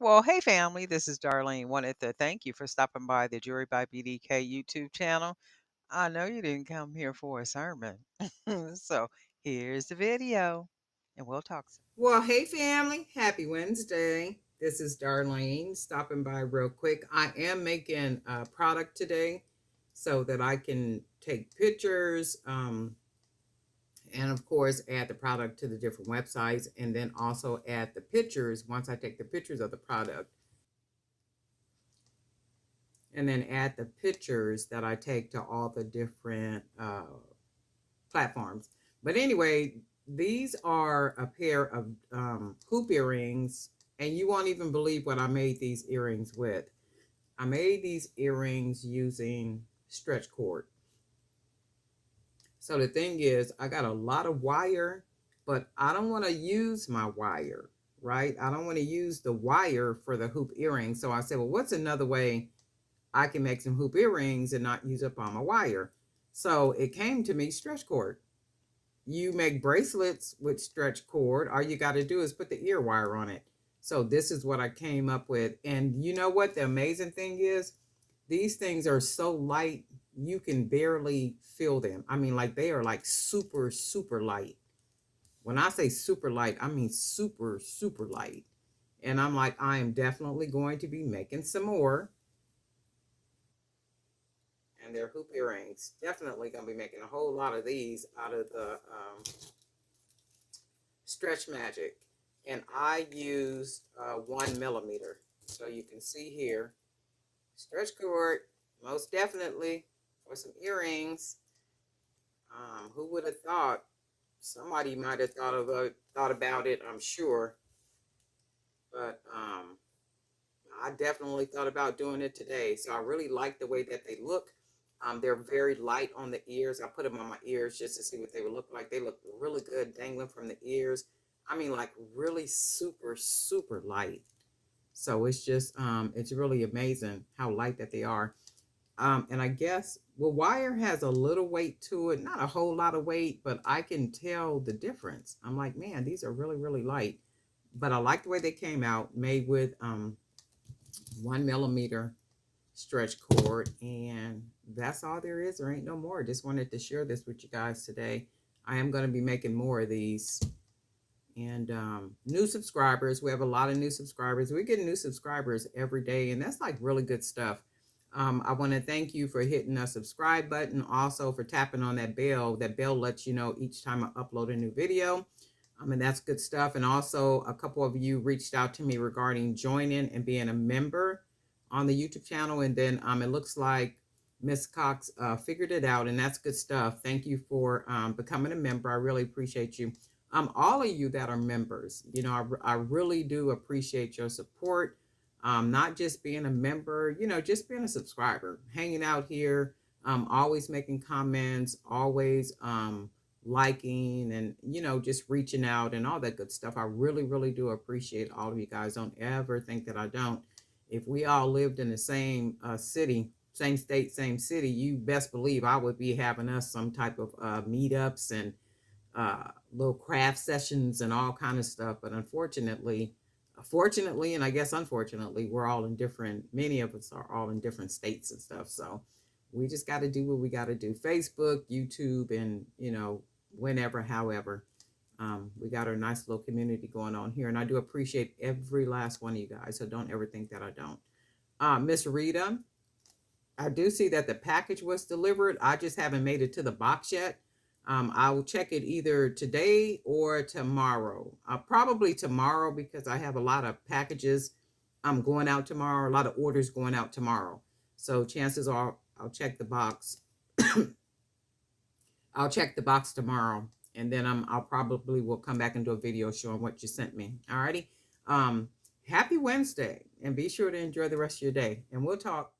Well, hey family, this is Darlene. Wanted to thank you for stopping by the Jury by BDK YouTube channel. I know you didn't come here for a sermon. So here's the video and we'll talk soon. Well, hey family, happy Wednesday. This is Darlene stopping by real quick. I am making a product today so that I can take pictures and, of course, add the product to the different websites and then also add the pictures once I take the pictures of the product and then add the pictures that I take to all the different platforms. But anyway, these are a pair of hoop earrings, and you won't even believe what I made these earrings with. I made these earrings using stretch cord. So the thing is, I got a lot of wire, but I don't want to use my wire, right? I don't want to use the wire for the hoop earrings. So I said, well, what's another way I can make some hoop earrings and not use up all my wire? So it came to me stretch cord. You make bracelets with stretch cord. All you got to do is put the ear wire on it. So this is what I came up with. And you know what the amazing thing is? These things are so light, you can barely feel them. I mean, like they are like super, super light. When I say super light, I mean super, super light. And I'm like, I am definitely going to be making some more. And they're hoop earrings. Definitely going to be making a whole lot of these out of the Stretch Magic, and I used 1 millimeter. So you can see here, stretch cord, most definitely for some earrings. Who would have thought? Somebody might have thought about it, I'm sure, but I definitely thought about doing it today. So I really like the way that they look. They're very light on the ears. I put them on my ears just to see what they would look like. They look really good dangling from the ears. I mean, like really super, super light. So it's just, it's really amazing how light that they are. And I guess, well, wire has a little weight to it, not a whole lot of weight, but I can tell the difference. I'm like, man, these are really, really light. But I like the way they came out, made with 1 millimeter stretch cord, and that's all there is. There ain't no more. Just wanted to share this with you guys today. I am going to be making more of these. And new subscribers, we have a lot of new subscribers. We get new subscribers every day, and that's like really good stuff. I want to thank you for hitting the subscribe button, also for tapping on that bell. That bell lets you know each time I upload a new video. And that's good stuff. And also, a couple of you reached out to me regarding joining and being a member on the YouTube channel. And then it looks like Miss Cox figured it out, and that's good stuff. Thank you for becoming a member. I really appreciate you. All of you that are members, you know, I really do appreciate your support. Not just being a member, you know, just being a subscriber, hanging out here, always making comments, always liking, and you know, just reaching out and all that good stuff. I really, really do appreciate all of you guys. Don't ever think that I don't. If we all lived in the same city, same state, same city, you best believe I would be having us some type of meetups and little craft sessions and all kind of stuff. But unfortunately, fortunately, and I guess unfortunately, we're all in different, many of us are all in different states and stuff. So we just got to do what we got to do. Facebook, YouTube, and, you know, whenever, however, we got our nice little community going on here. And I do appreciate every last one of you guys. So don't ever think that I don't. Miss Rita, I do see that the package was delivered. I just haven't made it to the box yet. I will check it either today or tomorrow. Probably tomorrow because I have a lot of packages going out tomorrow, a lot of orders going out tomorrow. So chances are I'll check the box. I'll check the box tomorrow, and then I'll probably will come back and do a video showing what you sent me. Alrighty. Happy Wednesday, and be sure to enjoy the rest of your day, and we'll talk.